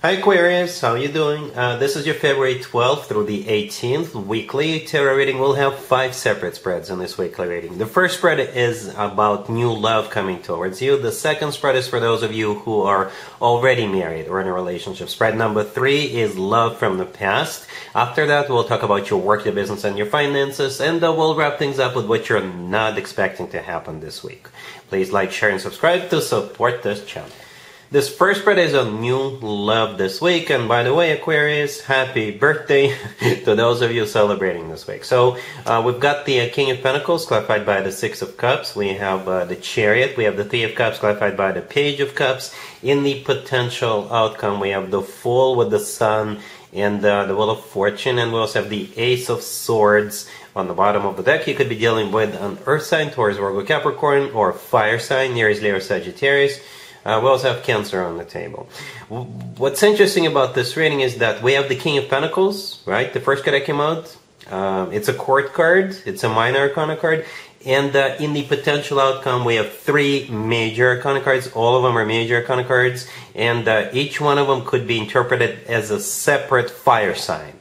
Hi Aquarius, how are you doing? This is your February 12th through the 18th weekly tarot reading. We'll have 5 separate spreads in this weekly reading. The first spread is about new love coming towards you. The second spread is for those of you who are already married or in a relationship. Spread number 3 is love from the past. After that, we'll talk about your work, your business, and your finances, and we'll wrap things up with what you're not expecting to happen this week. Please like, share, and subscribe to support this channel. This first spread is on new love this week, and by the way, Aquarius, happy birthday to those of you celebrating this week. So we've got the King of Pentacles clarified by the Six of Cups. We have the Chariot. We have the Three of Cups clarified by the Page of Cups. In the potential outcome, we have the Fool with the Sun and the Wheel of Fortune, and we also have the Ace of Swords on the bottom of the deck. You could be dealing with an Earth sign, Taurus, Virgo, Capricorn, or Fire sign, Aries, Leo, Sagittarius. We also have Cancer on the table. What's interesting about this reading is that we have the King of Pentacles, right? The first card that came out. It's a court card. It's a minor arcana card. And in the potential outcome, we have 3 major arcana cards. All of them are major arcana cards. And each one of them could be interpreted as a separate fire sign.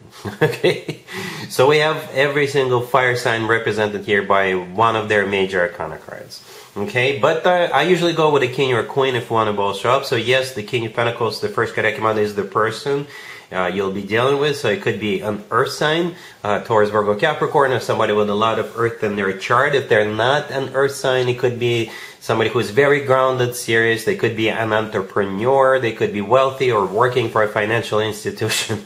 Okay? So we have every single fire sign represented here by one of their major arcana cards. Okay, but I usually go with a king or a queen if one of both show up. So yes, the King of Pentacles, the first card that came out, is the person you'll be dealing with. So it could be an earth sign, Taurus, Virgo, Capricorn, or somebody with a lot of earth in their chart. If they're not an earth sign, it could be somebody who's very grounded, serious. They could be an entrepreneur. They could be wealthy or working for a financial institution.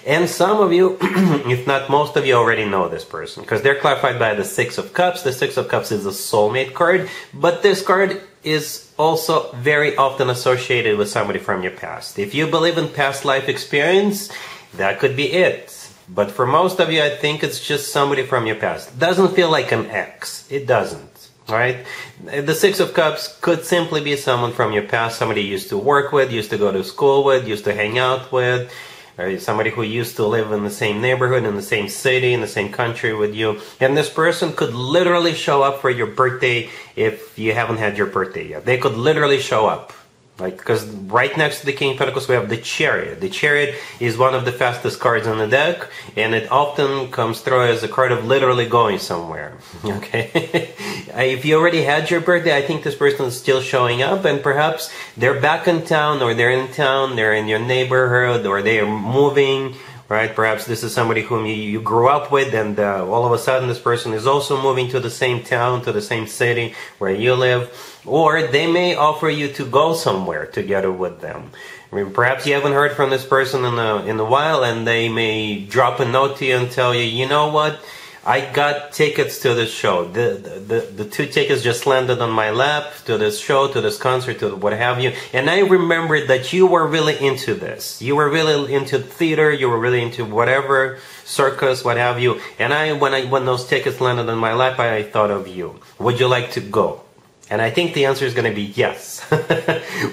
And some of you, if not most of you, already know this person because they're clarified by the Six of Cups. The Six of Cups is a soulmate card, but this card is also very often associated with somebody from your past. If you believe in past life experience, that could be it. But for most of you, I think it's just somebody from your past. It doesn't feel like an ex. It doesn't. Right? The Six of Cups could simply be someone from your past, somebody you used to work with, used to go to school with, used to hang out with, or somebody who used to live in the same neighborhood, in the same city, in the same country with you. And this person could literally show up for your birthday if you haven't had your birthday yet. They could literally show up. Like, because right next to the King of Pentacles we have the Chariot. The Chariot is one of the fastest cards on the deck, and it often comes through as a card of literally going somewhere. Okay? If you already had your birthday, I think this person is still showing up, and perhaps they're back in town, or they're in town, they're in your neighborhood, or they are moving. Right? Perhaps this is somebody whom you grew up with, and all of a sudden this person is also moving to the same town, to the same city where you live. Or they may offer you to go somewhere together with them. I mean, perhaps you haven't heard from this person in a while, and they may drop a note to you and tell you, you know what? I got tickets to this show. The 2 tickets just landed on my lap to this show, to this concert, to what have you. And I remembered that you were really into this. You were really into theater. You were really into whatever, circus, what have you. And when those tickets landed on my lap, I thought of you. Would you like to go? And I think the answer is going to be yes.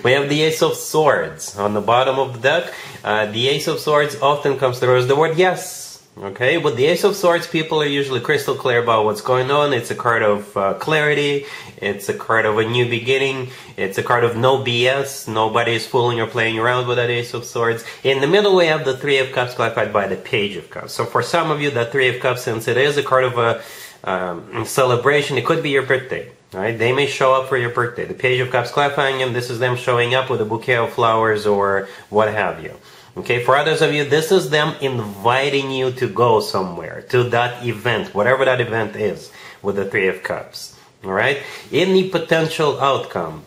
We have the Ace of Swords on the bottom of the deck. The Ace of Swords often comes through as the word yes. Okay, with the Ace of Swords, people are usually crystal clear about what's going on. It's a card of clarity. It's a card of a new beginning. It's a card of no BS. Nobody is fooling or playing around with that Ace of Swords. In the middle, we have the Three of Cups clarified by the Page of Cups. So for some of you, that Three of Cups, since it is a card of a celebration, it could be your birthday. Right? They may show up for your birthday. The Page of Cups clarifying them, this is them showing up with a bouquet of flowers or what have you. Okay, for others of you, this is them inviting you to go somewhere, to that event, whatever that event is, with the Three of Cups. Alright? In the potential outcome,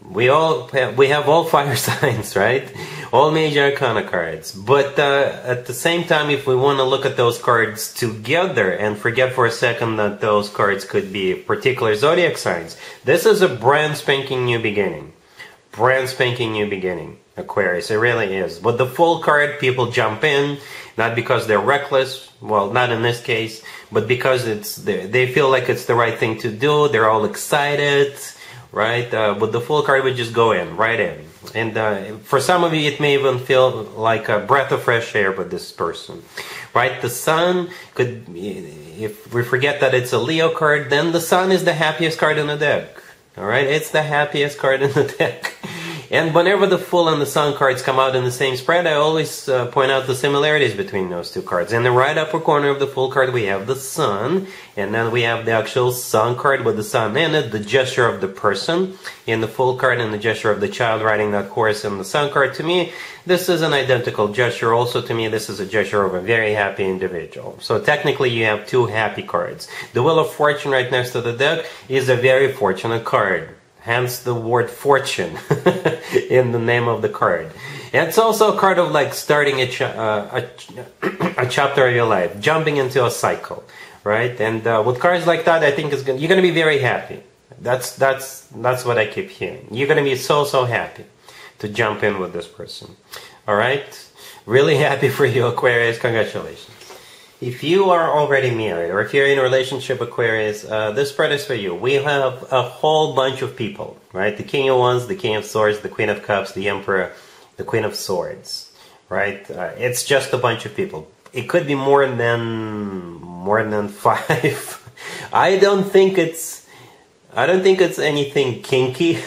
we have all fire signs, right? All major arcana cards. But at the same time, if we want to look at those cards together and forget for a second that those cards could be particular zodiac signs, this is a brand spanking new beginning. Brand spanking new beginning, Aquarius. It really is. With the Fool card, people jump in, not because they're reckless, well, not in this case, but because they feel like it's the right thing to do. They're all excited, right? With the Fool card, we just go in, right in. And for some of you, it may even feel like a breath of fresh air with this person, right? The Sun could, if we forget that it's a Leo card, then the Sun is the happiest card in the deck. All right, it's the happiest card in the deck. And whenever the Fool and the Sun cards come out in the same spread, I always point out the similarities between those two cards. In the right upper corner of the Fool card, we have the Sun, and then we have the actual Sun card with the Sun in it, the gesture of the person in the Fool card, and the gesture of the child riding that horse in the Sun card. To me, this is an identical gesture. Also, to me, this is a gesture of a very happy individual. So technically, you have two happy cards. The Wheel of Fortune right next to the deck is a very fortunate card. Hence the word fortune in the name of the card. And it's also a card of like starting a chapter of your life, jumping into a cycle, right? And with cards like that, I think you're going to be very happy. That's what I keep hearing. You're going to be so happy to jump in with this person. All right? Really happy for you, Aquarius. Congratulations. If you are already married, or if you're in a relationship, Aquarius, this spread is for you. We have a whole bunch of people, right? The King of Wands, the King of Swords, the Queen of Cups, the Emperor, the Queen of Swords, right? It's just a bunch of people. It could be more than 5. I don't think it's anything kinky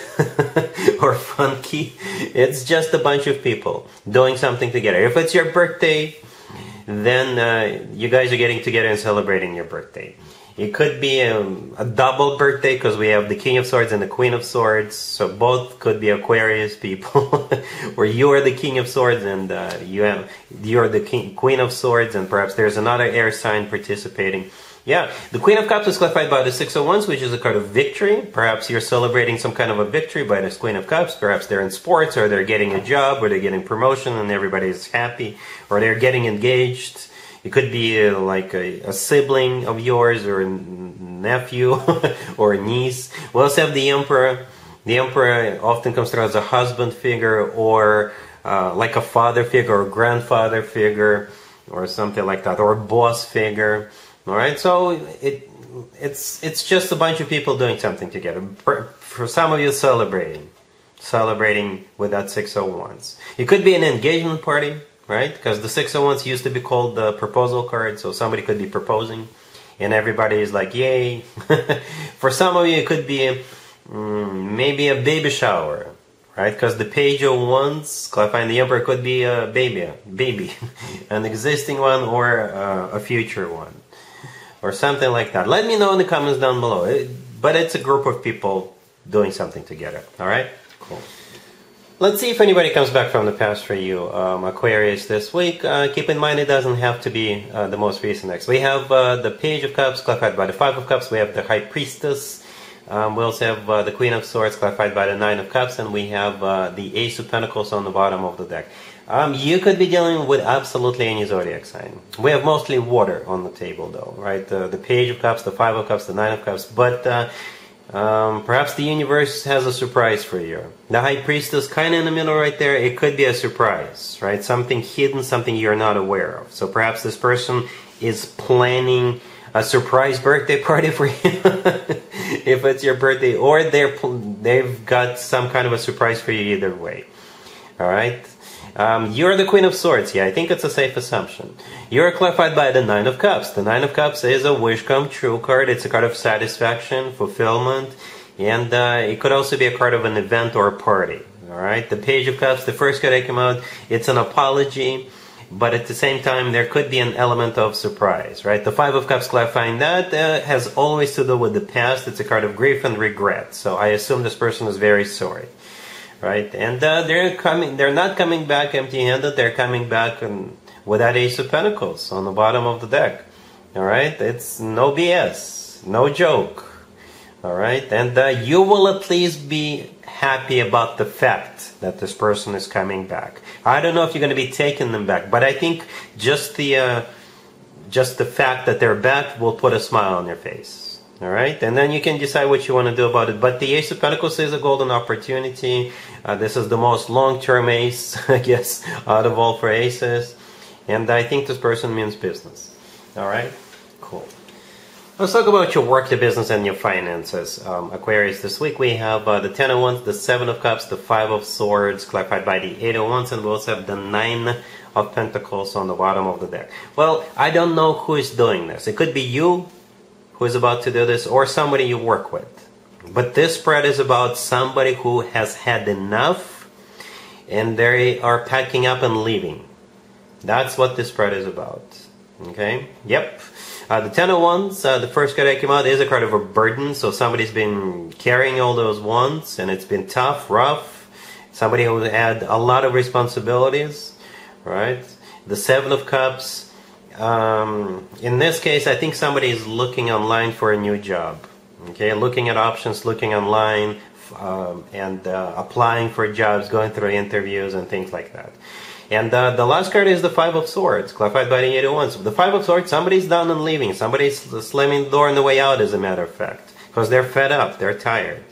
or funky. It's just a bunch of people doing something together. If it's your birthday, then you guys are getting together and celebrating your birthday. It could be a double birthday because we have the King of Swords and the Queen of Swords. So both could be Aquarius people. Or you are the King of Swords and you're the Queen of Swords, and perhaps there's another air sign participating. Yeah, the Queen of Cups is clarified by the Six of Wands, which is a card of victory. Perhaps you're celebrating some kind of a victory by this Queen of Cups. Perhaps they're in sports, or they're getting a job, or they're getting promotion and everybody's happy, or they're getting engaged. It could be like a sibling of yours, or a nephew, or a niece. We also have the Emperor. The Emperor often comes through as a husband figure, or like a father figure, or grandfather figure, or something like that, or a boss figure. All right, so it's just a bunch of people doing something together. For some of you, celebrating with that Six of Wands. It could be an engagement party, right? Because the Six of Wands used to be called the proposal card, so somebody could be proposing, and everybody is like, yay. For some of you, it could be maybe a baby shower, right? Because the Page of Wands, clarifying the Emperor, could be a baby, an existing one or a future one, or something like that. Let me know in the comments down below. But it's a group of people doing something together. All right? Cool. Let's see if anybody comes back from the past for you, Aquarius, this week. Keep in mind, it doesn't have to be the most recent ex. We have the Page of Cups, clarified by the Five of Cups. We have the High Priestess. We also have the Queen of Swords, clarified by the Nine of Cups. And we have the Ace of Pentacles on the bottom of the deck. You could be dealing with absolutely any zodiac sign. We have mostly water on the table, though, right? The Page of Cups, the Five of Cups, the Nine of Cups. But perhaps the universe has a surprise for you. The High Priestess, kind of in the middle right there, it could be a surprise, right? Something hidden, something you're not aware of. So perhaps this person is planning a surprise birthday party for you, if it's your birthday, or they've got some kind of a surprise for you either way. All right? You're the Queen of Swords. Yeah, I think it's a safe assumption. You're clarified by the Nine of Cups. The Nine of Cups is a wish come true card. It's a card of satisfaction, fulfillment, and it could also be a card of an event or a party. All right. The Page of Cups, the first card that came out, it's an apology, but at the same time, there could be an element of surprise, right? The Five of Cups, clarifying that, has always to do with the past. It's a card of grief and regret. So I assume this person is very sorry. Right, and they're not coming back empty-handed. They're coming back with that Ace of Pentacles on the bottom of the deck. All right, it's no BS, no joke. All right, and you will at least be happy about the fact that this person is coming back. I don't know if you're going to be taking them back, but I think just the fact that they're back will put a smile on your face. All right, and then you can decide what you want to do about it. But the Ace of Pentacles is a golden opportunity. This is the most long-term ace, I guess, out of all 4 aces. And I think this person means business. All right, cool. Let's talk about your work, the business, and your finances. Aquarius, this week we have the Ten of Wands, the Seven of Cups, the Five of Swords, clarified by the Eight of Wands, and we also have the Nine of Pentacles on the bottom of the deck. Well, I don't know who is doing this. It could be you who is about to do this, or somebody you work with. But this spread is about somebody who has had enough and they are packing up and leaving. That's what this spread is about. Okay? Yep. The Ten of Wands, the first card that came out, is a card of a burden. So somebody's been carrying all those wands, and it's been tough, rough. Somebody who had a lot of responsibilities, right? The Seven of Cups. In this case, I think somebody is looking online for a new job. Okay, looking at options, looking online, and applying for jobs, going through interviews and things like that. And the last card is the Five of Swords, clarified by the Eight of Wands. The Five of Swords, somebody's done and leaving. Somebody's slamming the door on the way out, as a matter of fact. Because they're fed up, they're tired.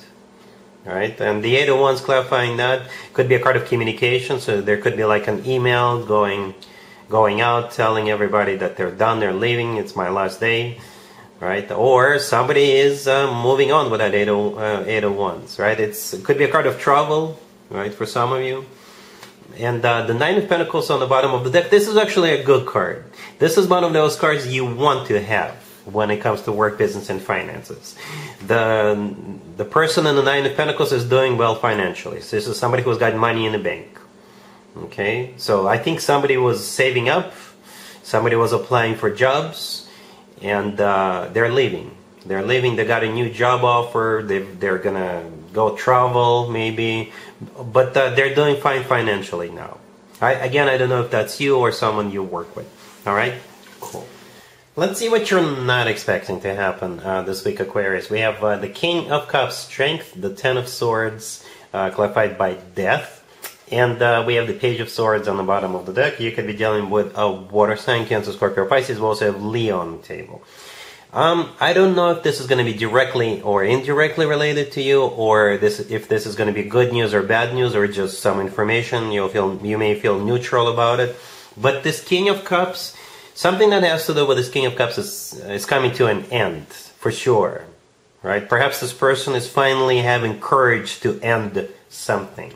Right? And the Eight of Wands, clarifying that, could be a card of communication. So there could be like an email going out, telling everybody that they're done, they're leaving, it's my last day. Right? Or somebody is moving on with that Eight of Wands. Right? It could be a card of travel, right, for some of you. And the Nine of Pentacles on the bottom of the deck, this is actually a good card. This is one of those cards you want to have when it comes to work, business, and finances. The person in the Nine of Pentacles is doing well financially. So this is somebody who's got money in the bank. Okay? So I think somebody was saving up, somebody was applying for jobs, and they're leaving. They're leaving, they got a new job offer, they're gonna go travel maybe, but they're doing fine financially now. Again, I don't know if that's you or someone you work with. Alright? Cool. Let's see what you're not expecting to happen this week, Aquarius. We have the King of Cups, Strength, the Ten of Swords, clarified by Death, and we have the Page of Swords on the bottom of the deck. You could be dealing with a water sign, Cancer, Scorpio, or Pisces. We also have Leo on the table. I don't know if this is going to be directly or indirectly related to you, or if this is going to be good news or bad news, or just some information. You may feel neutral about it. But this King of Cups, something that has to do with this King of Cups is coming to an end, for sure. Right? Perhaps this person is finally having courage to end something.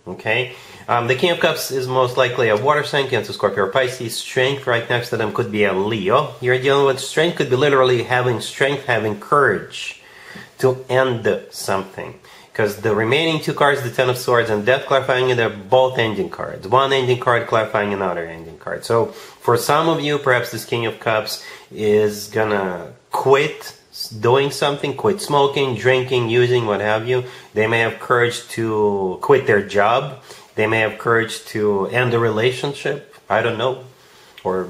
Okay? The King of Cups is most likely a water sign, Cancer, Scorpio, or Pisces. Strength right next to them could be a Leo. You're dealing with strength, could be literally having strength, having courage to end something. Because the remaining two cards, the Ten of Swords and Death, clarifying, they're both ending cards. One ending card clarifying another ending card. So for some of you, perhaps this King of Cups is gonna quit doing something, quit smoking, drinking, using, what have you. They may have courage to quit their job. They may have courage to end a relationship, I don't know, or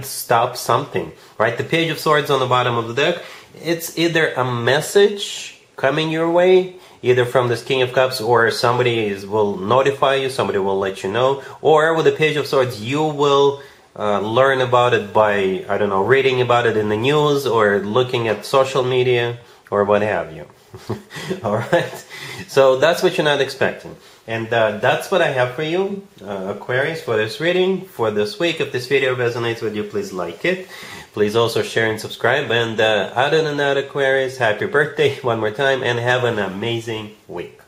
stop something, right? The Page of Swords on the bottom of the deck, it's either a message coming your way, either from this King of Cups, or somebody will notify you, somebody will let you know, or with the Page of Swords, you will learn about it by, I don't know, reading about it in the news, or looking at social media, or what have you. Alright, so that's what you're not expecting. And that's what I have for you, Aquarius, for this reading for this week. If this video resonates with you, please like it. Please also share and subscribe. And other than that, Aquarius, happy birthday one more time, and have an amazing week.